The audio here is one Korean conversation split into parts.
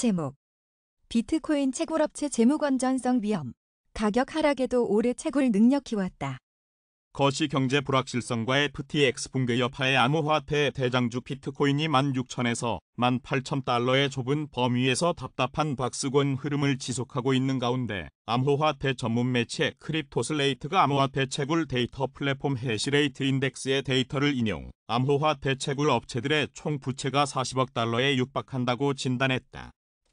제목. 비트코인 채굴업체 재무건전성 위험. 가격 하락에도 오래 채굴 능력 키웠다. 거시경제 불확실성과 FTX 붕괴 여파의 암호화폐 대장주 비트코인이 16,000에서 18,000달러의 좁은 범위에서 답답한 박스권 흐름을 지속하고 있는 가운데 암호화폐 전문 매체 크립토슬레이트가 암호화폐 채굴 데이터 플랫폼 해시레이트 인덱스의 데이터를 인용, 암호화폐 채굴 업체들의 총 부채가 40억 달러에 육박한다고 진단했다.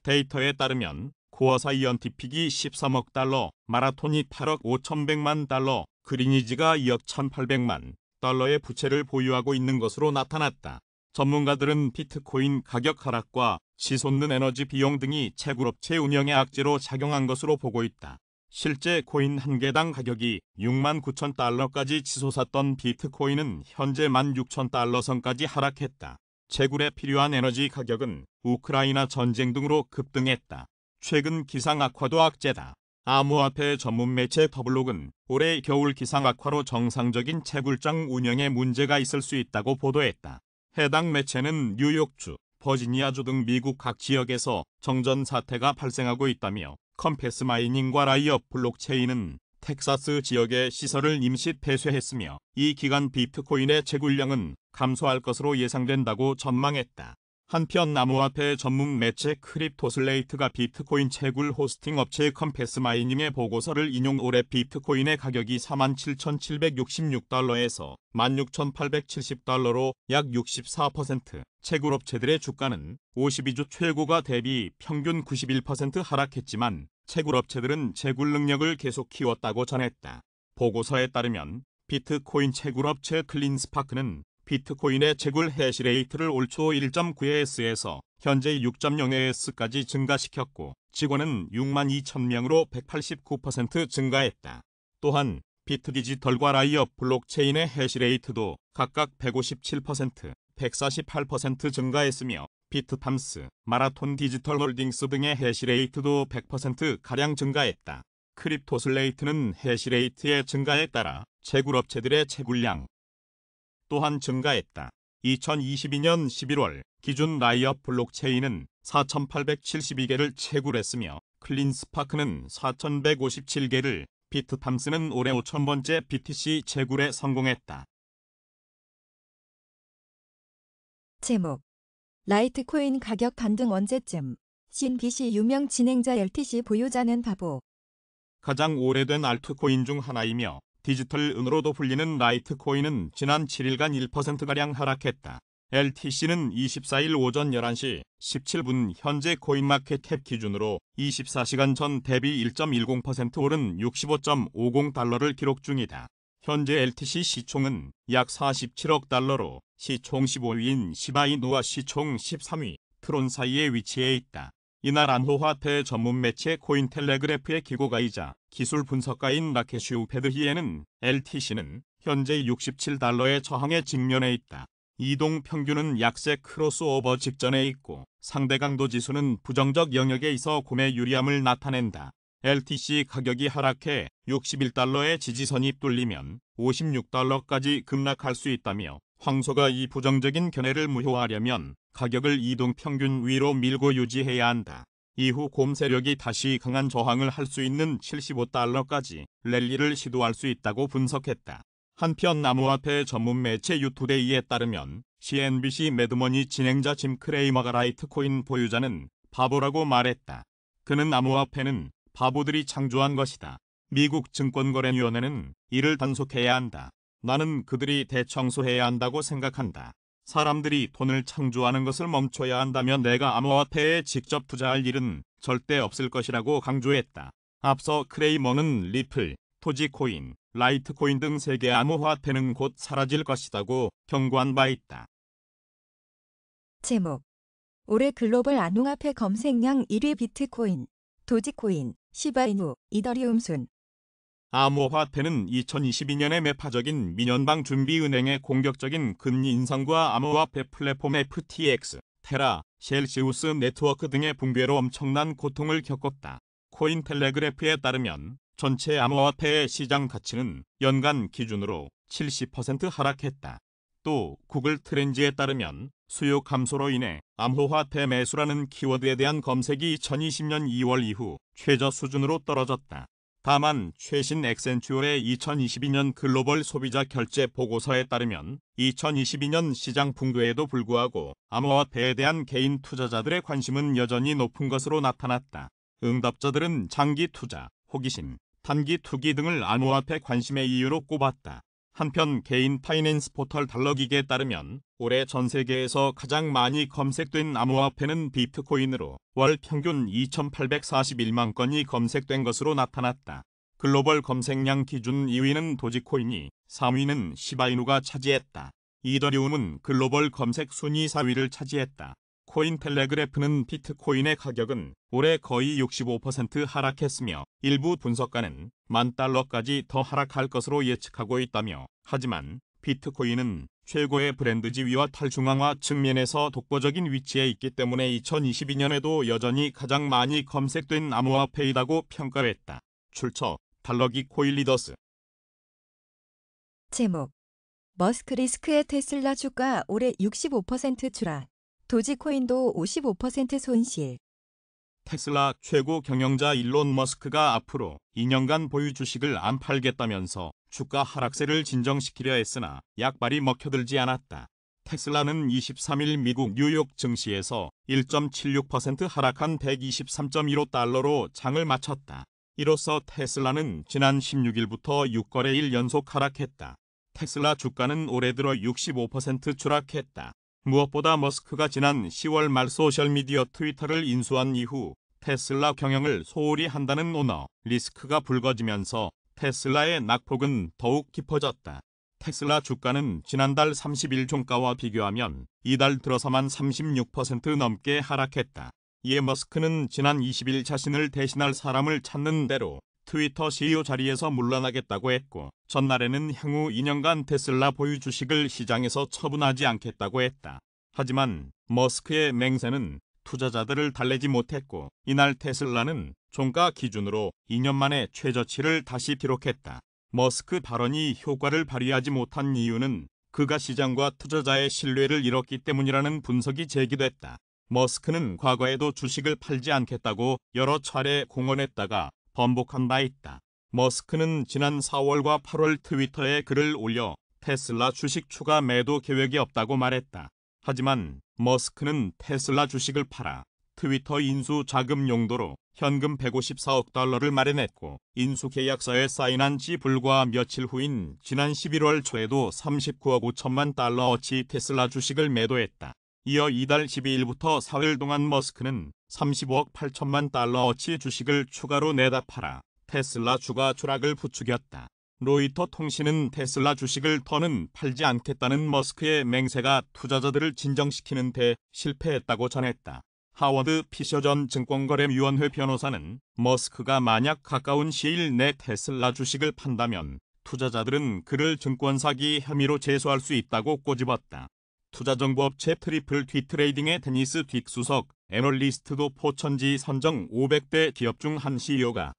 데이터에 따르면 코어 사이언티픽이 13억 달러, 마라톤이 8억 5,100만 달러, 그리니지가 2억 1,800만 달러의 부채를 보유하고 있는 것으로 나타났다. 전문가들은 비트코인 가격 하락과 치솟는 에너지 비용 등이 채굴업체 운영의 악재로 작용한 것으로 보고 있다. 실제 코인 한 개당 가격이 69,000달러까지 치솟았던 비트코인은 현재 16,000달러 선까지 하락했다. 채굴에 필요한 에너지 가격은 우크라이나 전쟁 등으로 급등했다. 최근 기상 악화도 악재다. 암호화폐 전문 매체 더블록은 올해 겨울 기상 악화로 정상적인 채굴장 운영에 문제가 있을 수 있다고 보도했다. 해당 매체는 뉴욕주, 버지니아주 등 미국 각 지역에서 정전 사태가 발생하고 있다며 컴패스 마이닝과 라이엇 블록체인은 텍사스 지역의 시설을 임시 폐쇄했으며 이 기간 비트코인의 채굴량은 감소할 것으로 예상된다고 전망했다. 한편 암호화폐 전문 매체 크립토슬레이트가 비트코인 채굴 호스팅 업체 컴패스 마이닝의 보고서를 인용 올해 비트코인의 가격이 47,766달러에서 16,870달러로 약 64%, 채굴업체들의 주가는 52주 최고가 대비 평균 91% 하락했지만 채굴업체들은 채굴 능력을 계속 키웠다고 전했다. 보고서에 따르면 비트코인 채굴업체 클린스파크는 비트코인의 채굴 해시레이트를 올 초 1.9AS에서 현재 6.0AS까지 증가시켰고 직원은 62,000명으로 189% 증가했다. 또한 비트디지털과 라이엇 블록체인의 해시레이트도 각각 157%, 148% 증가했으며 비트팜스, 마라톤 디지털 홀딩스 등의 해시레이트도 100%가량 증가했다. 크립토슬레이트는 해시레이트의 증가에 따라 채굴업체들의 채굴량 또한 증가했다. 2022년 11월 기준 라이엇 블록체인은 4,872개를 채굴했으며 클린스파크는 4,157개를, 비트팜스는 올해 5,000번째 BTC 채굴에 성공했다. 제목. 라이트코인 가격 반등 언제쯤. CNBC 유명 진행자 LTC 보유자는 바보. 가장 오래된 알트코인 중 하나이며 디지털 은으로도 불리는 라이트코인은 지난 7일간 1%가량 하락했다. LTC는 24일 오전 11시 17분 현재 코인마켓캡 기준으로 24시간 전 대비 1.10% 오른 65.50달러를 기록 중이다. 현재 LTC 시총은 약 47억 달러로 시총 15위인 시바이누와 시총 13위 트론 사이에 위치해 있다. 이날 암호화폐 전문 매체 코인텔레그래프의 기고가이자 기술 분석가인 라케슈 우페드히에는 LTC는 현재 67달러의 저항에 직면해 있다. 이동 평균은 약세 크로스오버 직전에 있고 상대 강도 지수는 부정적 영역에 있어 구매 유리함을 나타낸다. LTC 가격이 하락해 61달러의 지지선이 뚫리면 56달러까지 급락할 수 있다며 황소가 이 부정적인 견해를 무효화하려면 가격을 이동평균 위로 밀고 유지해야 한다. 이후 곰 세력이 다시 강한 저항을 할 수 있는 75달러까지 랠리를 시도할 수 있다고 분석했다. 한편 암호화폐 전문 매체 유투데이에 따르면 CNBC 매드머니 진행자 짐 크레이머가 라이트코인 보유자는 바보라고 말했다. 그는 암호화폐는 바보들이 창조한 것이다. 미국 증권거래위원회는 이를 단속해야 한다. 나는 그들이 대청소해야 한다고 생각한다. 사람들이 돈을 창조하는 것을 멈춰야 한다면 내가 암호화폐에 직접 투자할 일은 절대 없을 것이라고 강조했다. 앞서 크레이머는 리플, 토지코인, 라이트코인 등 세계 암호화폐는 곧 사라질 것이라고 경고한 바 있다. 제목. 올해 글로벌 암호화폐 검색량 1위 비트코인, 도지코인, 시바이누, 이더리움 순. 암호화폐는 2022년에 매파적인 민연방 준비은행의 공격적인 금리 인상과 암호화폐 플랫폼 FTX, 테라, 셀시우스 네트워크 등의 붕괴로 엄청난 고통을 겪었다. 코인텔레그래프에 따르면 전체 암호화폐의 시장 가치는 연간 기준으로 70% 하락했다. 또 구글 트렌즈에 따르면 수요 감소로 인해 암호화폐 매수라는 키워드에 대한 검색이 2020년 2월 이후 최저 수준으로 떨어졌다. 다만 최신 액센추어의 2022년 글로벌 소비자 결제 보고서에 따르면 2022년 시장 붕괴에도 불구하고 암호화폐에 대한 개인 투자자들의 관심은 여전히 높은 것으로 나타났다. 응답자들은 장기 투자, 호기심, 단기 투기 등을 암호화폐 관심의 이유로 꼽았다. 한편 개인 파이낸스 포털 달러기기에 따르면 올해 전 세계에서 가장 많이 검색된 암호화폐는 비트코인으로 월 평균 2,841만 건이 검색된 것으로 나타났다. 글로벌 검색량 기준 2위는 도지코인이, 3위는 시바이누가 차지했다. 이더리움은 글로벌 검색 순위 4위를 차지했다. 코인텔레그래프는 비트코인의 가격은 올해 거의 65% 하락했으며 일부 분석가는 $10,000까지 더 하락할 것으로 예측하고 있다며, 하지만 비트코인은 최고의 브랜드 지위와 탈중앙화 측면에서 독보적인 위치에 있기 때문에 2022년에도 여전히 가장 많이 검색된 암호화폐이라고 평가했다. 출처 달러기 코인리더스. 제목 머스크 리스크의 테슬라 주가 올해 65% 추락. 도지코인도 55% 손실. 테슬라 최고 경영자 일론 머스크가 앞으로 2년간 보유 주식을 안 팔겠다면서 주가 하락세를 진정시키려 했으나 약발이 먹혀들지 않았다. 테슬라는 23일 미국 뉴욕 증시에서 1.76% 하락한 123.15달러로 장을 마쳤다. 이로써 테슬라는 지난 16일부터 6거래일 연속 하락했다. 테슬라 주가는 올해 들어 65% 추락했다. 무엇보다 머스크가 지난 10월 말 소셜미디어 트위터를 인수한 이후 테슬라 경영을 소홀히 한다는 오너 리스크가 불거지면서 테슬라의 낙폭은 더욱 깊어졌다. 테슬라 주가는 지난달 30일 종가와 비교하면 이달 들어서만 36% 넘게 하락했다. 이에 머스크는 지난 20일 자신을 대신할 사람을 찾는 대로 트위터 CEO 자리에서 물러나겠다고 했고, 전날에는 향후 2년간 테슬라 보유 주식을 시장에서 처분하지 않겠다고 했다. 하지만 머스크의 맹세는 투자자들을 달래지 못했고, 이날 테슬라는 종가 기준으로 2년 만에 최저치를 다시 기록했다. 머스크 발언이 효과를 발휘하지 못한 이유는 그가 시장과 투자자의 신뢰를 잃었기 때문이라는 분석이 제기됐다. 머스크는 과거에도 주식을 팔지 않겠다고 여러 차례 공언했다가 번복한 바 있다. 머스크는 지난 4월과 8월 트위터에 글을 올려 테슬라 주식 추가 매도 계획이 없다고 말했다. 하지만 머스크는 테슬라 주식을 팔아 트위터 인수 자금 용도로 현금 154억 달러를 마련했고, 인수 계약서에 사인한 지 불과 며칠 후인 지난 11월 초에도 39억 5천만 달러어치 테슬라 주식을 매도했다. 이어 이달 12일부터 사흘 동안 머스크는 35억 8천만 달러어치 주식을 추가로 내다 팔아 테슬라 주가 추락을 부추겼다. 로이터 통신은 테슬라 주식을 더는 팔지 않겠다는 머스크의 맹세가 투자자들을 진정시키는 데 실패했다고 전했다. 하워드 피셔 전 증권거래위원회 변호사는 머스크가 만약 가까운 시일 내 테슬라 주식을 판다면 투자자들은 그를 증권 사기 혐의로 제소할 수 있다고 꼬집었다. 투자정보업체 트리플 T 트레이딩의 데니스 딕 수석 애널리스트도 포천지 선정 500대 기업 중 한 CEO가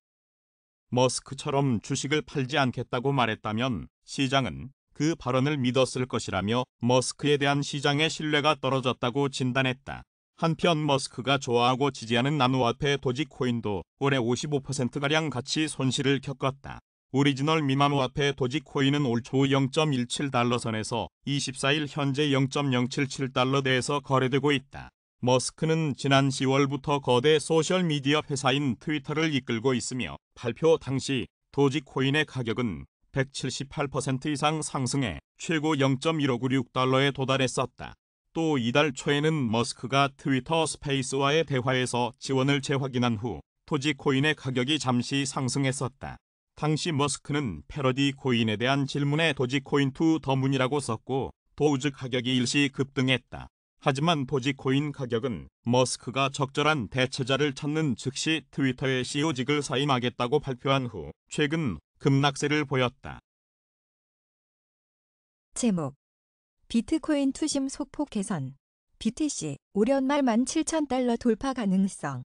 머스크처럼 주식을 팔지 않겠다고 말했다면 시장은 그 발언을 믿었을 것이라며 머스크에 대한 시장의 신뢰가 떨어졌다고 진단했다. 한편 머스크가 좋아하고 지지하는 암호화폐 도지코인도 올해 55%가량 가치 손실을 겪었다. 오리지널 밈암호화폐 도지코인은 올 초 0.17달러 선에서 24일 현재 0.077달러대에서 거래되고 있다. 머스크는 지난 10월부터 거대 소셜미디어 회사인 트위터를 이끌고 있으며 발표 당시 도지코인의 가격은 178% 이상 상승해 최고 0.1596달러에 도달했었다. 또 이달 초에는 머스크가 트위터 스페이스와의 대화에서 지원을 재확인한 후 도지코인의 가격이 잠시 상승했었다. 당시 머스크는 패러디 코인에 대한 질문에 도지코인 투 더 문이라고 썼고 도우즈 가격이 일시 급등했다. 하지만 도지코인 가격은 머스크가 적절한 대체자를 찾는 즉시 트위터의 CEO직을 사임하겠다고 발표한 후 최근 급락세를 보였다. 제목 비트코인 투심 소폭 개선. BTC 올 연말 17,000달러 돌파 가능성.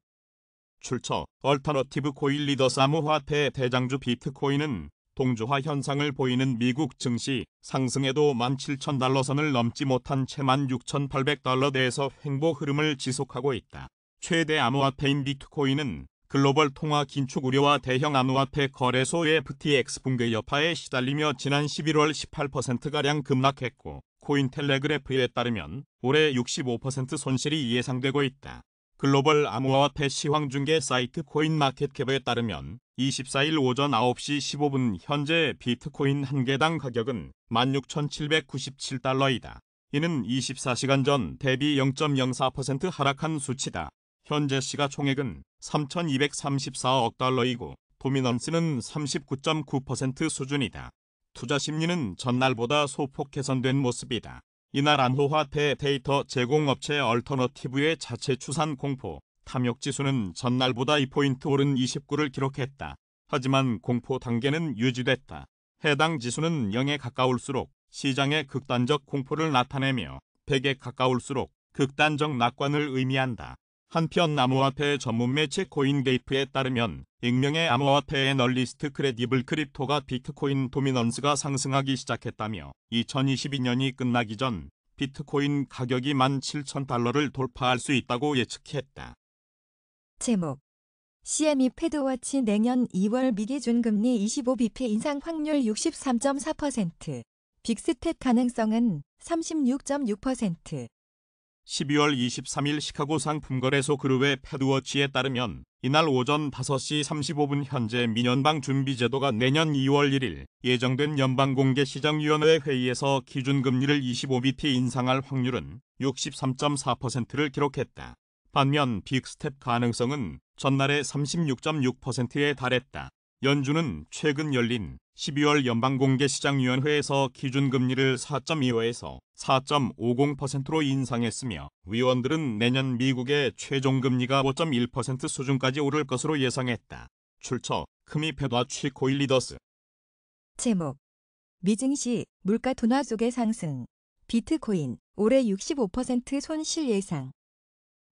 출처 얼터너티브 코인 리더스 암호화폐 대장주 비트코인은 동조화 현상을 보이는 미국 증시 상승에도 17,000달러 선을 넘지 못한 채 16,800달러대에서 횡보 흐름을 지속하고 있다. 최대 암호화폐인 비트코인은 글로벌 통화 긴축 우려와 대형 암호화폐 거래소 FTX 붕괴 여파에 시달리며 지난 11월 18%가량 급락했고, 코인텔레그래프에 따르면 올해 65% 손실이 예상되고 있다. 글로벌 암호화폐 시황중개 사이트 코인마켓캡에 따르면 24일 오전 9시 15분 현재 비트코인 한 개당 가격은 16,797달러이다. 이는 24시간 전 대비 0.04% 하락한 수치다. 현재 시가총액은 3,234억 달러이고 도미넌스는 39.9% 수준이다. 투자 심리는 전날보다 소폭 개선된 모습이다. 이날 암호화폐 데이터 제공업체 얼터너티브의 자체 추산 공포 탐욕 지수는 전날보다 2포인트 오른 29를 기록했다. 하지만 공포 단계는 유지됐다. 해당 지수는 0에 가까울수록 시장의 극단적 공포를 나타내며 100에 가까울수록 극단적 낙관을 의미한다. 한편 암호화폐 전문 매체 코인게이프에 따르면 익명의 암호화폐 애널리스트 크레디블 크립토가 비트코인 도미넌스가 상승하기 시작했다며 2022년이 끝나기 전 비트코인 가격이 17,000달러를 돌파할 수 있다고 예측했다. 제목 CME 패드워치 내년 2월 미기준금리 25bp 인상 확률 63.4%, 빅스텝 가능성은 36.6%. 12월 23일 시카고 상품거래소 그룹의 패드워치에 따르면 이날 오전 5시 35분 현재 미연방 준비제도가 내년 2월 1일 예정된 연방공개시장위원회 회의에서 기준금리를 25bp 인상할 확률은 63.4%를 기록했다. 반면 빅스텝 가능성은 전날에 36.6%에 달했다. 연준은 최근 열린 12월 연방공개시장위원회에서 기준금리를 4.25에서 4.50%로 인상했으며 위원들은 내년 미국의 최종금리가 5.1% 수준까지 오를 것으로 예상했다. 출처 크미 패드워치 코인 리더스. 제목 미증시 물가 둔화 속의 상승, 비트코인 올해 65% 손실 예상.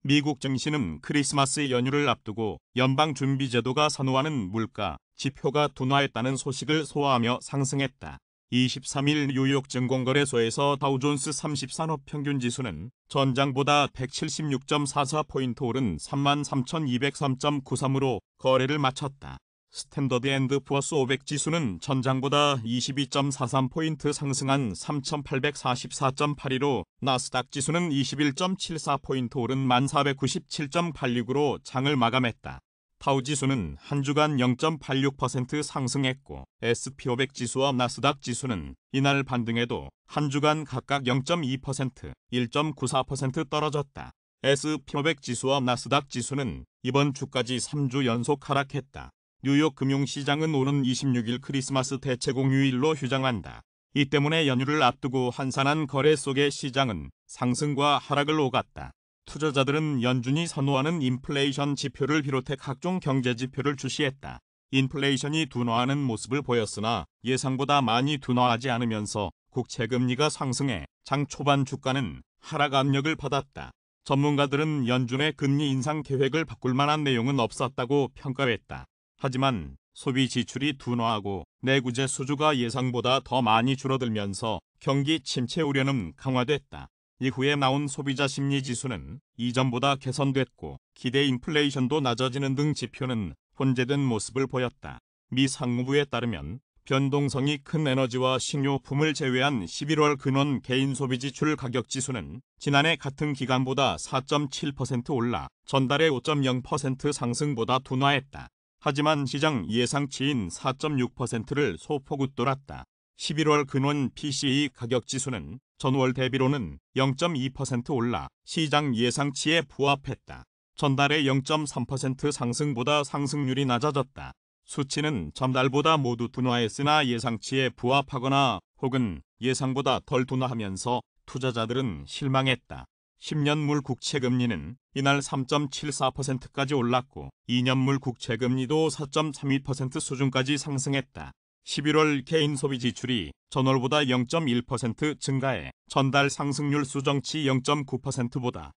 미국 증시는 크리스마스 연휴를 앞두고 연방준비제도가 선호하는 물가 지표가 둔화했다는 소식을 소화하며 상승했다. 23일 뉴욕 증권거래소에서 다우존스 30산업평균지수는 전장보다 176.44포인트 오른 33,203.93으로 거래를 마쳤다. 스탠더드 앤드 푸어스 500 지수는 전장보다 22.43포인트 상승한 3,844.82로 나스닥 지수는 21.74포인트 오른 1,497.86으로 장을 마감했다. 다우 지수는 한 주간 0.86% 상승했고 S&P500 지수와 나스닥 지수는 이날 반등해도 한 주간 각각 0.2%, 1.94% 떨어졌다. S&P500 지수와 나스닥 지수는 이번 주까지 3주 연속 하락했다. 뉴욕 금융시장은 오는 26일 크리스마스 대체공휴일로 휴장한다. 이 때문에 연휴를 앞두고 한산한 거래 속의 시장은 상승과 하락을 오갔다. 투자자들은 연준이 선호하는 인플레이션 지표를 비롯해 각종 경제 지표를 주시했다. 인플레이션이 둔화하는 모습을 보였으나 예상보다 많이 둔화하지 않으면서 국채금리가 상승해 장 초반 주가는 하락 압력을 받았다. 전문가들은 연준의 금리 인상 계획을 바꿀 만한 내용은 없었다고 평가했다. 하지만 소비 지출이 둔화하고 내구재 수주가 예상보다 더 많이 줄어들면서 경기 침체 우려는 강화됐다. 이후에 나온 소비자 심리 지수는 이전보다 개선됐고 기대 인플레이션도 낮아지는 등 지표는 혼재된 모습을 보였다. 미 상무부에 따르면 변동성이 큰 에너지와 식료품을 제외한 11월 근원 개인 소비 지출 가격 지수는 지난해 같은 기간보다 4.7% 올라 전달의 5.0% 상승보다 둔화했다. 하지만 시장 예상치인 4.6%를 소폭 웃돌았다. 11월 근원 PCE 가격 지수는 전월 대비로는 0.2% 올라 시장 예상치에 부합했다. 전달의 0.3% 상승보다 상승률이 낮아졌다. 수치는 전달보다 모두 둔화했으나 예상치에 부합하거나 혹은 예상보다 덜 둔화하면서 투자자들은 실망했다. 10년물 국채금리는 이날 3.74%까지 올랐고 2년물 국채금리도 4.32% 수준까지 상승했다. 11월 개인 소비 지출이 전월보다 0.1% 증가해 전달 상승률 수정치 0.9%보다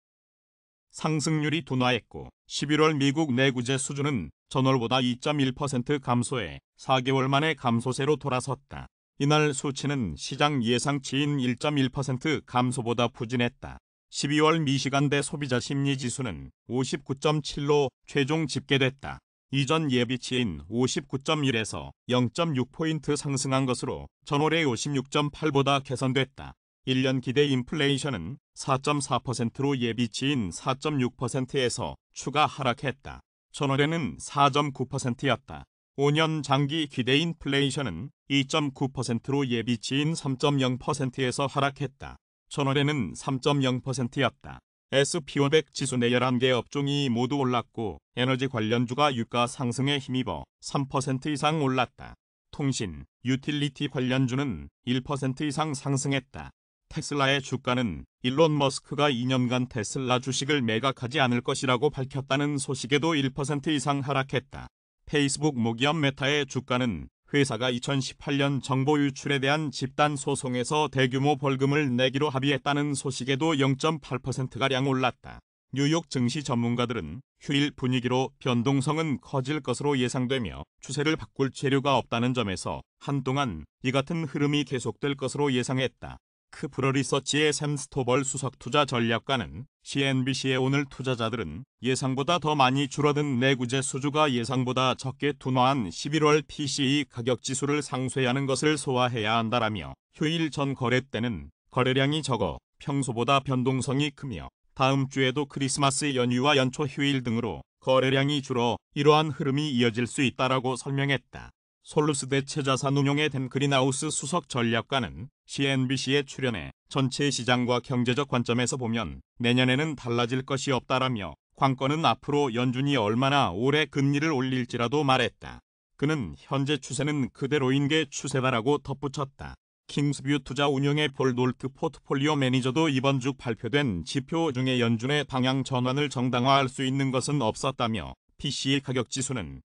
상승률이 둔화했고 11월 미국 내구재 수준은 전월보다 2.1% 감소해 4개월 만에 감소세로 돌아섰다. 이날 수치는 시장 예상치인 1.1% 감소보다 부진했다. 12월 미시간대 소비자 심리지수는 59.7로 최종 집계됐다. 이전 예비치인 59.1에서 0.6포인트 상승한 것으로 전월의 56.8보다 개선됐다. 1년 기대 인플레이션은 4.4%로 예비치인 4.6%에서 추가 하락했다. 전월에는 4.9%였다. 5년 장기 기대 인플레이션은 2.9%로 예비치인 3.0%에서 하락했다. 전월에는 3.0%였다. S&P500 지수 내 11개 업종이 모두 올랐고 에너지 관련주가 유가 상승에 힘입어 3% 이상 올랐다. 통신, 유틸리티 관련주는 1% 이상 상승했다. 테슬라의 주가는 일론 머스크가 2년간 테슬라 주식을 매각하지 않을 것이라고 밝혔다는 소식에도 1% 이상 하락했다. 페이스북 모기업 메타의 주가는 회사가 2018년 정보 유출에 대한 집단 소송에서 대규모 벌금을 내기로 합의했다는 소식에도 0.8%가량 올랐다. 뉴욕 증시 전문가들은 휴일 분위기로 변동성은 커질 것으로 예상되며 추세를 바꿀 재료가 없다는 점에서 한동안 이 같은 흐름이 계속될 것으로 예상했다. 크프로 리서치의 샘 스토벌 수석 투자 전략가는 CNBC에 오늘 투자자들은 예상보다 더 많이 줄어든 내구재 수주가 예상보다 적게 둔화한 11월 PCE 가격지수를 상쇄하는 것을 소화해야 한다라며 휴일 전 거래 때는 거래량이 적어 평소보다 변동성이 크며 다음 주에도 크리스마스 연휴와 연초 휴일 등으로 거래량이 줄어 이러한 흐름이 이어질 수 있다라고 설명했다. 솔루스 대체자산운용의 댄 그린하우스 수석 전략가는 CNBC에 출연해 전체 시장과 경제적 관점에서 보면 내년에는 달라질 것이 없다라며 관건은 앞으로 연준이 얼마나 오래 금리를 올릴지라도 말했다. 그는 현재 추세는 그대로인 게 추세다라고 덧붙였다. 킹스뷰 투자 운용의 폴 놀트 포트폴리오 매니저도 이번 주 발표된 지표 중에 연준의 방향 전환을 정당화할 수 있는 것은 없었다며 PCE 가격지수는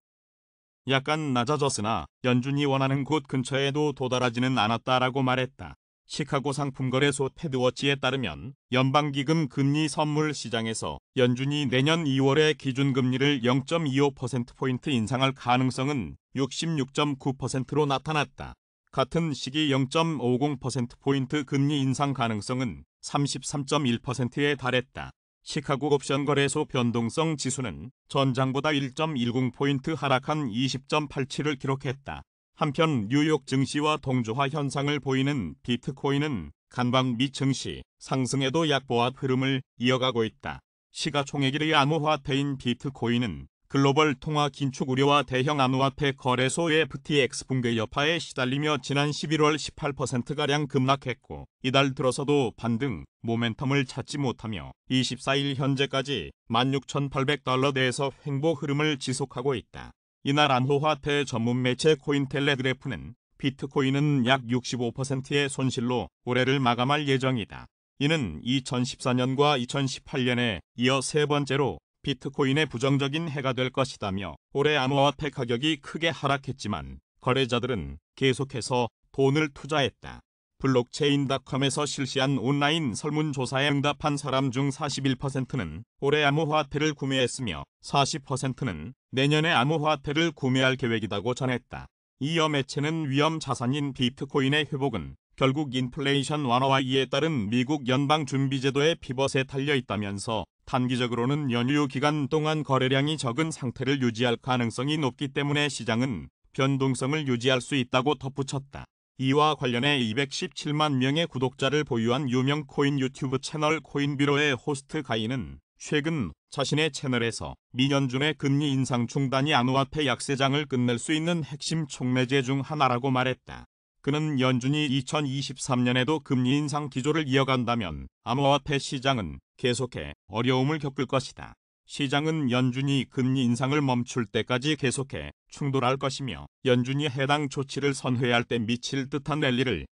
약간 낮아졌으나 연준이 원하는 곳 근처에도 도달하지는 않았다라고 말했다. 시카고 상품거래소 패드워치에 따르면 연방기금 금리 선물 시장에서 연준이 내년 2월에 기준금리를 0.25%포인트 인상할 가능성은 66.9%로 나타났다. 같은 시기 0.50%포인트 금리 인상 가능성은 33.1%에 달했다. 시카고 옵션 거래소 변동성 지수는 전장보다 1.10포인트 하락한 20.87을 기록했다. 한편 뉴욕 증시와 동조화 현상을 보이는 비트코인은 간방 미 증시 상승에도 약보합 흐름을 이어가고 있다. 시가총액1위 암호화폐인 비트코인은 글로벌 통화 긴축 우려와 대형 암호화폐 거래소 FTX 붕괴 여파에 시달리며 지난 11월 18%가량 급락했고 이달 들어서도 반등 모멘텀을 찾지 못하며 24일 현재까지 16,800달러대에서 횡보 흐름을 지속하고 있다. 이날 암호화폐 전문 매체 코인텔레그래프는 비트코인은 약 65%의 손실로 올해를 마감할 예정이다. 이는 2014년과 2018년에 이어 세 번째로 비트코인의 부정적인 해가 될 것이다며 올해 암호화폐 가격이 크게 하락했지만 거래자들은 계속해서 돈을 투자했다. 블록체인닷컴에서 실시한 온라인 설문조사에 응답한 사람 중 41%는 올해 암호화폐를 구매했으며 40%는 내년에 암호화폐를 구매할 계획이라고 전했다. 이어 매체는 위험 자산인 비트코인의 회복은 결국 인플레이션 완화와 이에 따른 미국 연방준비제도의 피벗에 달려있다면서 단기적으로는 연휴 기간 동안 거래량이 적은 상태를 유지할 가능성이 높기 때문에 시장은 변동성을 유지할 수 있다고 덧붙였다. 이와 관련해 217만 명의 구독자를 보유한 유명 코인 유튜브 채널 코인뷰로의 호스트 가이는 최근 자신의 채널에서 미연준의 금리 인상 중단이 암호화폐 약세장을 끝낼 수 있는 핵심 촉매제 중 하나라고 말했다. 그는 연준이 2023년에도 금리 인상 기조를 이어간다면 암호화폐 시장은 계속해 어려움을 겪을 것이다. 시장은 연준이 금리 인상을 멈출 때까지 계속해 충돌할 것이며 연준이 해당 조치를 선회할 때 미칠 듯한 랠리를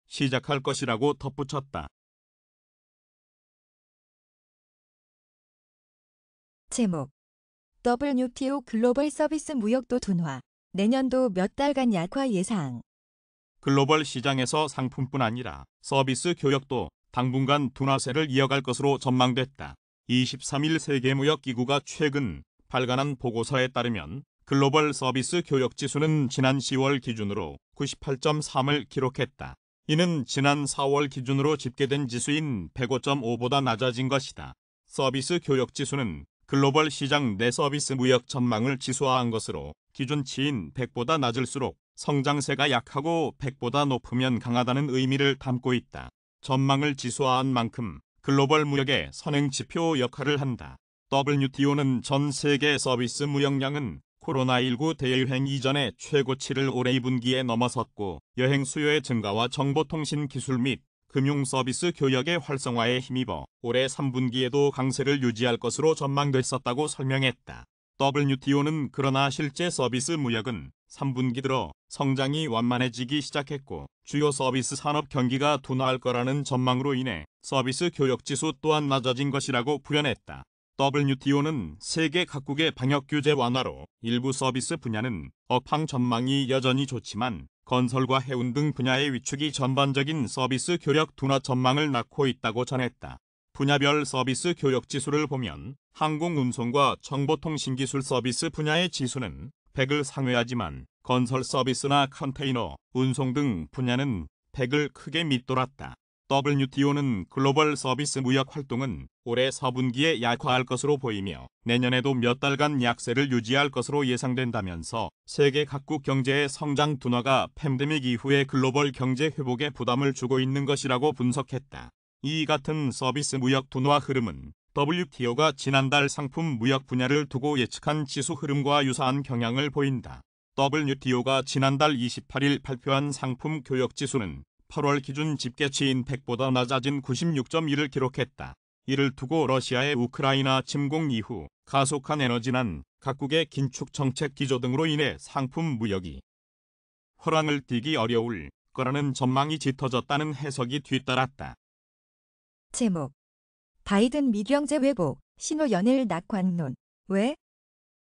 시작할 것이라고 덧붙였다. 제목 WTO 글로벌 서비스 무역도 둔화, 내년도 몇 달간 약화 예상. 글로벌 시장에서 상품뿐 아니라 서비스 교역도 당분간 둔화세를 이어갈 것으로 전망됐다. 23일 세계무역기구가 최근 발간한 보고서에 따르면 글로벌 서비스 교역지수는 지난 10월 기준으로 98.3을 기록했다. 이는 지난 4월 기준으로 집계된 지수인 105.5보다 낮아진 것이다. 서비스 교역지수는 글로벌 시장 내 서비스 무역 전망을 지수화한 것으로 기준치인 100보다 낮을수록 성장세가 약하고 100보다 높으면 강하다는 의미를 담고 있다. 전망을 지수화한 만큼 글로벌 무역의 선행지표 역할을 한다. WTO는 전 세계 서비스 무역량은 코로나19 대유행 이전의 최고치를 올해 2분기에 넘어섰고 여행 수요의 증가와 정보통신 기술 및 금융 서비스 교역의 활성화에 힘입어 올해 3분기에도 강세를 유지할 것으로 전망됐었다고 설명했다. WTO는 그러나 실제 서비스 무역은 3분기 들어 성장이 완만해지기 시작했고 주요 서비스 산업 경기가 둔화할 거라는 전망으로 인해 서비스 교역지수 또한 낮아진 것이라고 풀어냈다. WTO는 세계 각국의 방역 규제 완화로 일부 서비스 분야는 업황 전망이 여전히 좋지만 건설과 해운 등 분야의 위축이 전반적인 서비스 교역 둔화 전망을 낳고 있다고 전했다. 분야별 서비스 교역 지수를 보면 항공운송과 정보통신기술 서비스 분야의 지수는 100을 상회하지만 건설 서비스나 컨테이너, 운송 등 분야는 100을 크게 밑돌았다. WTO는 글로벌 서비스 무역 활동은 올해 4분기에 약화할 것으로 보이며 내년에도 몇 달간 약세를 유지할 것으로 예상된다면서 세계 각국 경제의 성장 둔화가 팬데믹 이후의 글로벌 경제 회복에 부담을 주고 있는 것이라고 분석했다. 이 같은 서비스 무역 둔화 흐름은 WTO가 지난달 상품 무역 분야를 두고 예측한 지수 흐름과 유사한 경향을 보인다. WTO가 지난달 28일 발표한 상품 교역 지수는 8월 기준 집계치인 100보다 낮아진 96.1을 기록했다. 이를 두고 러시아의 우크라이나 침공 이후 가속한 에너지난, 각국의 긴축 정책 기조 등으로 인해 상품 무역이 호랑을 띠기 어려울 거라는 전망이 짙어졌다는 해석이 뒤따랐다. 제목. 바이든 미경제 회복, 신호 연일 낙관론. 왜?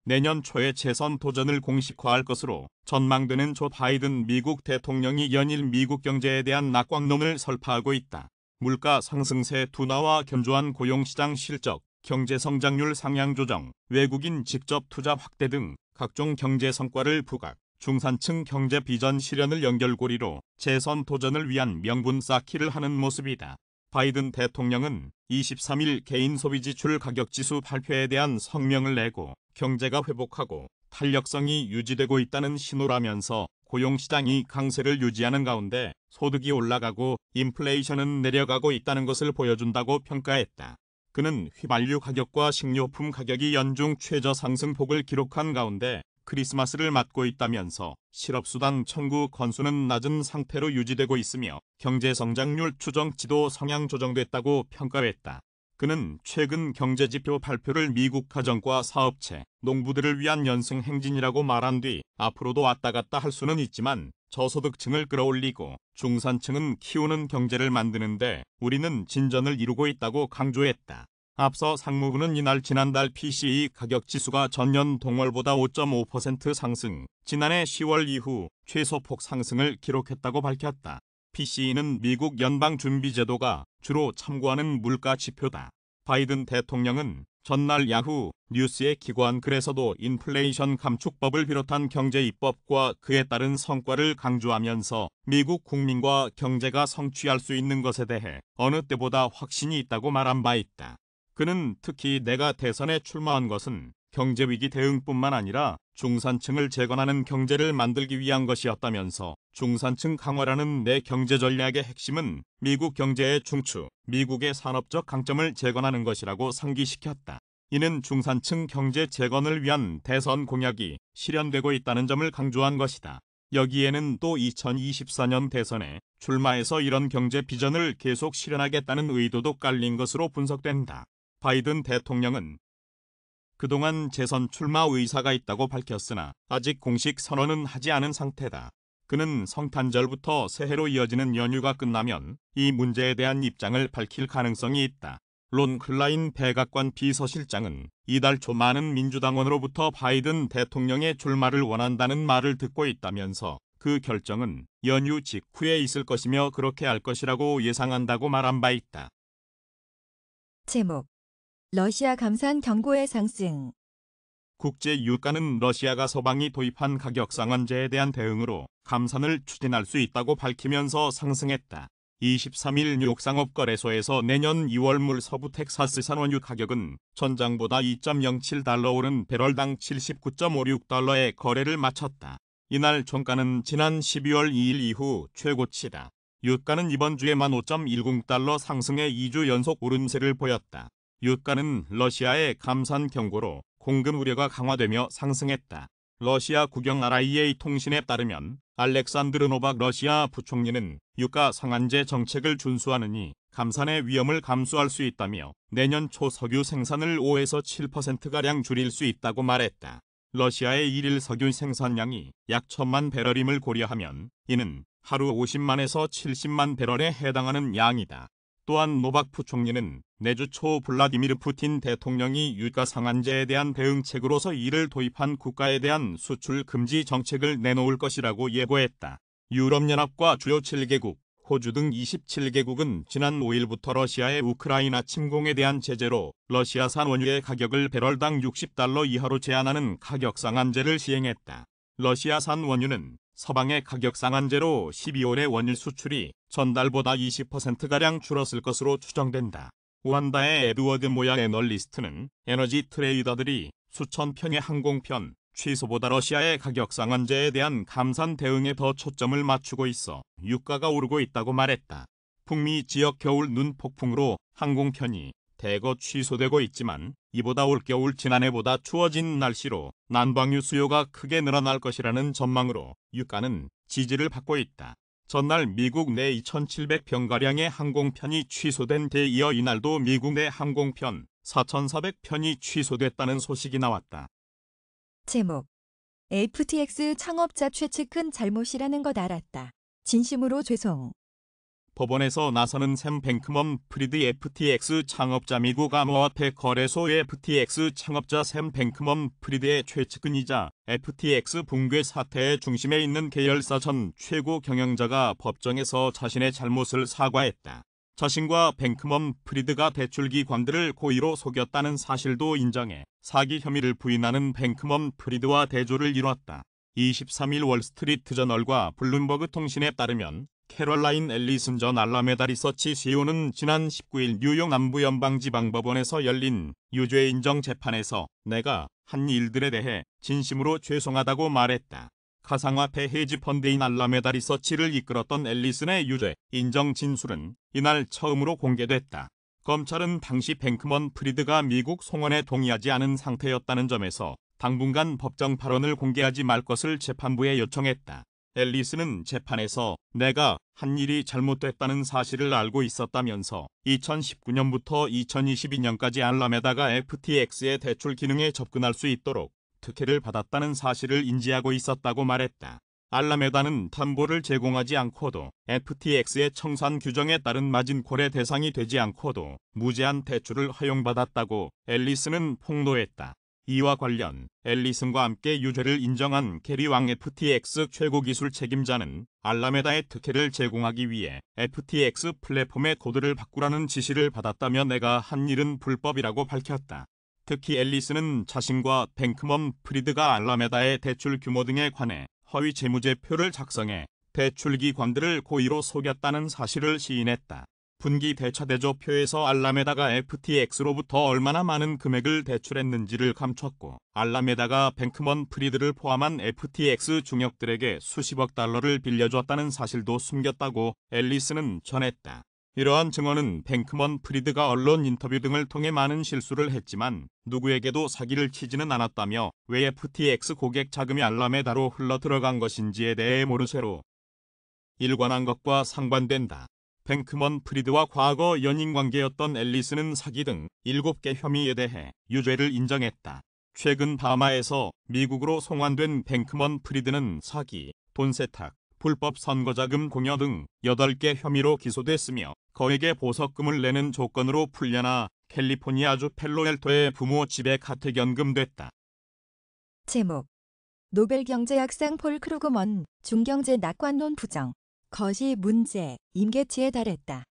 내년 초에 재선 도전을 공식화할 것으로 전망되는 조 바이든 미국 대통령이 연일 미국 경제에 대한 낙관론을 설파하고 있다. 물가 상승세 둔화와 견조한 고용시장 실적, 경제 성장률 상향 조정, 외국인 직접 투자 확대 등 각종 경제 성과를 부각, 중산층 경제 비전 실현을 연결고리로 재선 도전을 위한 명분 쌓기를 하는 모습이다. 바이든 대통령은 23일 개인 소비지출 가격지수 발표에 대한 성명을 내고 경제가 회복하고 탄력성이 유지되고 있다는 신호라면서 고용시장이 강세를 유지하는 가운데 소득이 올라가고 인플레이션은 내려가고 있다는 것을 보여준다고 평가했다. 그는 휘발유 가격과 식료품 가격이 연중 최저 상승폭을 기록한 가운데 크리스마스를 맞고 있다면서 실업수당 청구 건수는 낮은 상태로 유지되고 있으며 경제성장률 추정치도 성향 조정됐다고 평가했다. 그는 최근 경제지표 발표를 미국 가정과 사업체, 농부들을 위한 연승 행진이라고 말한 뒤 앞으로도 왔다 갔다 할 수는 있지만 저소득층을 끌어올리고 중산층은 키우는 경제를 만드는데 우리는 진전을 이루고 있다고 강조했다. 앞서 상무부는 이날 지난달 PCE 가격지수가 전년 동월보다 5.5% 상승, 지난해 10월 이후 최소폭 상승을 기록했다고 밝혔다. PCE는 미국 연방준비제도가 주로 참고하는 물가 지표다. 바이든 대통령은 전날 야후 뉴스의 기관 글에서도 인플레이션 감축법을 비롯한 경제 입법과 그에 따른 성과를 강조하면서 미국 국민과 경제가 성취할 수 있는 것에 대해 어느 때보다 확신이 있다고 말한 바 있다. 그는 특히 내가 대선에 출마한 것은 경제위기 대응뿐만 아니라 중산층을 재건하는 경제를 만들기 위한 것이었다면서 중산층 강화라는 내 경제 전략의 핵심은 미국 경제의 중추, 미국의 산업적 강점을 재건하는 것이라고 상기시켰다. 이는 중산층 경제 재건을 위한 대선 공약이 실현되고 있다는 점을 강조한 것이다. 여기에는 또 2024년 대선에 출마해서 이런 경제 비전을 계속 실현하겠다는 의도도 깔린 것으로 분석된다. 바이든 대통령은 그동안 재선 출마 의사가 있다고 밝혔으나 아직 공식 선언은 하지 않은 상태다. 그는 성탄절부터 새해로 이어지는 연휴가 끝나면 이 문제에 대한 입장을 밝힐 가능성이 있다. 론 클라인 백악관 비서실장은 이달 초 많은 민주당원으로부터 바이든 대통령의 출마를 원한다는 말을 듣고 있다면서 그 결정은 연휴 직후에 있을 것이며 그렇게 할 것이라고 예상한다고 말한 바 있다. 제목. 러시아 감산 경고의 상승. 국제 유가는 러시아가 서방이 도입한 가격 상한제에 대한 대응으로 감산을 추진할 수 있다고 밝히면서 상승했다. 23일 뉴욕 상업거래소에서 내년 2월 서부 텍사스산 원유 가격은 전장보다 2.07달러 오른 배럴당 79.56달러에 거래를 마쳤다. 이날 종가는 지난 12월 2일 이후 최고치다. 유가는 이번 주에만 5.10달러 상승해 2주 연속 오름세를 보였다. 유가는 러시아의 감산 경고로 공급 우려가 강화되며 상승했다. 러시아 국영 RIA 통신에 따르면 알렉산드르 노박 러시아 부총리는 유가 상한제 정책을 준수하느니 감산의 위험을 감수할 수 있다며 내년 초 석유 생산을 5에서 7%가량 줄일 수 있다고 말했다. 러시아의 일일 석유 생산량이 약 1,000만 배럴임을 고려하면 이는 하루 50만에서 70만 배럴에 해당하는 양이다. 또한 노박 부총리는 내주 초 블라디미르 푸틴 대통령이 유가 상한제에 대한 대응책으로서 이를 도입한 국가에 대한 수출 금지 정책을 내놓을 것이라고 예고했다. 유럽연합과 주요 7개국, 호주 등 27개국은 지난 5일부터 러시아의 우크라이나 침공에 대한 제재로 러시아산 원유의 가격을 배럴당 60달러 이하로 제한하는 가격 상한제를 시행했다. 러시아산 원유는 서방의 가격 상한제로 12월의 원유 수출이 전달보다 20%가량 줄었을 것으로 추정된다. 우간다의 에드워드 모야 애널리스트는 에너지 트레이더들이 수천 편의 항공편 취소보다 러시아의 가격 상한제에 대한 감산 대응에 더 초점을 맞추고 있어 유가가 오르고 있다고 말했다. 북미 지역 겨울 눈 폭풍으로 항공편이 대거 취소되고 있지만 이보다 올겨울 지난해보다 추워진 날씨로 난방유 수요가 크게 늘어날 것이라는 전망으로 유가는 지지를 받고 있다. 전날 미국 내 2,700편가량의 항공편이 취소된 데 이어 이날도 미국 내 항공편 4,400편이 취소됐다는 소식이 나왔다. 제목. FTX 창업자 최측근 잘못이라는 것 알았다. 진심으로 죄송. 법원에서 나서는 샘 뱅크먼 프리드 FTX 창업자 미국 암호화폐 거래소 FTX 창업자 샘 뱅크먼 프리드의 최측근이자 FTX 붕괴 사태의 중심에 있는 계열사 전 최고 경영자가 법정에서 자신의 잘못을 사과했다. 자신과 뱅크먼 프리드가 대출기관들을 고의로 속였다는 사실도 인정해 사기 혐의를 부인하는 뱅크먼 프리드와 대조를 이뤘다. 23일 월스트리트 저널과 블룸버그 통신에 따르면 캐럴라인 앨리슨 전 알라메다 리서치 CEO는 지난 19일 뉴욕 남부연방지방법원에서 열린 유죄 인정 재판에서 내가 한 일들에 대해 진심으로 죄송하다고 말했다. 가상화폐 헤지펀드인 알라메다 리서치를 이끌었던 앨리슨의 유죄 인정 진술은 이날 처음으로 공개됐다. 검찰은 당시 뱅크먼 프리드가 미국 송원에 동의하지 않은 상태였다는 점에서 당분간 법정 발언을 공개하지 말 것을 재판부에 요청했다. 앨리슨은 재판에서 내가 한 일이 잘못됐다는 사실을 알고 있었다면서 2019년부터 2022년까지 알라메다가 FTX의 대출 기능에 접근할 수 있도록 특혜를 받았다는 사실을 인지하고 있었다고 말했다. 알라메다는 담보를 제공하지 않고도 FTX의 청산 규정에 따른 마진콜의 대상이 되지 않고도 무제한 대출을 허용받았다고 앨리슨은 폭로했다. 이와 관련 앨리슨과 함께 유죄를 인정한 게리 왕 FTX 최고기술 책임자는 알라메다의 특혜를 제공하기 위해 FTX 플랫폼의 코드를 바꾸라는 지시를 받았다며 내가 한 일은 불법이라고 밝혔다. 특히 앨리슨은 자신과 뱅크먼 프리드가 알라메다의 대출 규모 등에 관해 허위 재무제표를 작성해 대출기관들을 고의로 속였다는 사실을 시인했다. 분기 대차대조표에서 알라메다가 FTX로부터 얼마나 많은 금액을 대출했는지를 감췄고 알라메다가 뱅크먼 프리드를 포함한 FTX 중역들에게 수십억 달러를 빌려줬다는 사실도 숨겼다고 앨리슨은 전했다. 이러한 증언은 뱅크먼 프리드가 언론 인터뷰 등을 통해 많은 실수를 했지만 누구에게도 사기를 치지는 않았다며 왜 FTX 고객 자금이 알라메다로 흘러들어간 것인지에 대해 모르쇠로 일관한 것과 상반된다. 뱅크먼 프리드와 과거 연인관계였던 앨리슨은 사기 등 7개 혐의에 대해 유죄를 인정했다. 최근 바하마에서 미국으로 송환된 뱅크먼 프리드는 사기, 돈 세탁, 불법 선거자금 공여 등 8개 혐의로 기소됐으며 거액의 보석금을 내는 조건으로 풀려나 캘리포니아주 펠로알토의 부모 집에 가택연금됐다. 제목. 노벨 경제학상 폴 크루그먼 중경제 낙관론 부정. 거시 문제, 임계치에 달했다.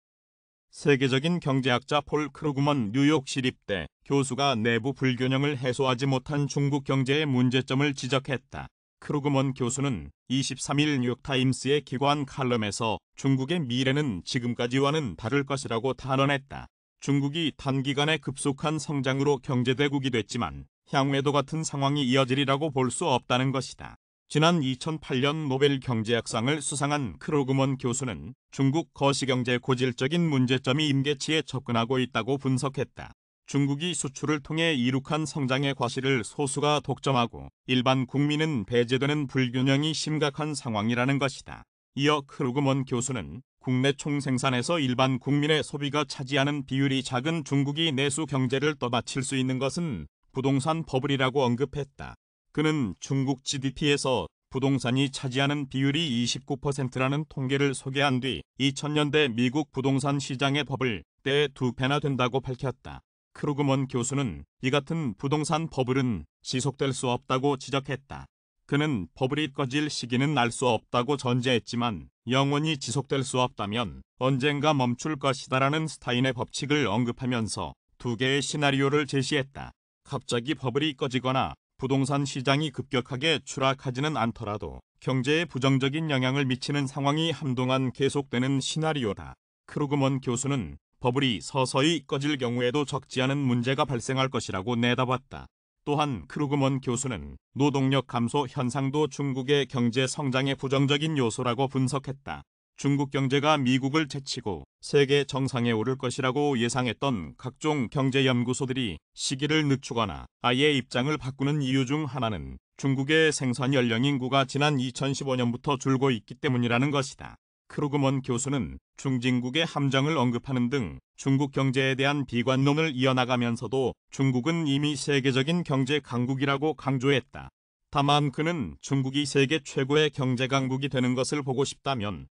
세계적인 경제학자 폴 크루그먼 뉴욕 시립대 교수가 내부 불균형을 해소하지 못한 중국 경제의 문제점을 지적했다. 크루그먼 교수는 23일 뉴욕타임스의 기관 칼럼에서 중국의 미래는 지금까지와는 다를 것이라고 단언했다. 중국이 단기간에 급속한 성장으로 경제대국이 됐지만 향후에도 같은 상황이 이어지리라고 볼 수 없다는 것이다. 지난 2008년 노벨 경제학상을 수상한 크루그먼 교수는 중국 거시경제 고질적인 문제점이 임계치에 접근하고 있다고 분석했다. 중국이 수출을 통해 이룩한 성장의 과실을 소수가 독점하고 일반 국민은 배제되는 불균형이 심각한 상황이라는 것이다. 이어 크루그먼 교수는 국내 총생산에서 일반 국민의 소비가 차지하는 비율이 작은 중국이 내수 경제를 떠받칠 수 있는 것은 부동산 버블이라고 언급했다. 그는 중국 GDP에서 부동산이 차지하는 비율이 29%라는 통계를 소개한 뒤 2000년대 미국 부동산 시장의 버블 때의 2배나 된다고 밝혔다. 크루그먼 교수는 이 같은 부동산 버블은 지속될 수 없다고 지적했다. 그는 버블이 꺼질 시기는 알 수 없다고 전제했지만 영원히 지속될 수 없다면 언젠가 멈출 것이다라는 스타인의 법칙을 언급하면서 두 개의 시나리오를 제시했다. 갑자기 버블이 꺼지거나 부동산 시장이 급격하게 추락하지는 않더라도 경제에 부정적인 영향을 미치는 상황이 한동안 계속되는 시나리오다. 크루그먼 교수는 버블이 서서히 꺼질 경우에도 적지 않은 문제가 발생할 것이라고 내다봤다. 또한 크루그먼 교수는 노동력 감소 현상도 중국의 경제 성장의 부정적인 요소라고 분석했다. 중국 경제가 미국을 제치고 세계 정상에 오를 것이라고 예상했던 각종 경제 연구소들이 시기를 늦추거나 아예 입장을 바꾸는 이유 중 하나는 중국의 생산 연령 인구가 지난 2015년부터 줄고 있기 때문이라는 것이다. 크루그먼 교수는 중진국의 함정을 언급하는 등 중국 경제에 대한 비관론을 이어나가면서도 중국은 이미 세계적인 경제 강국이라고 강조했다. 다만 그는 중국이 세계 최고의 경제 강국이 되는 것을 보고 싶다면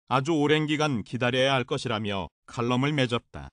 아주 오랜 기간 기다려야 할 것이라며 칼럼을 맺었다.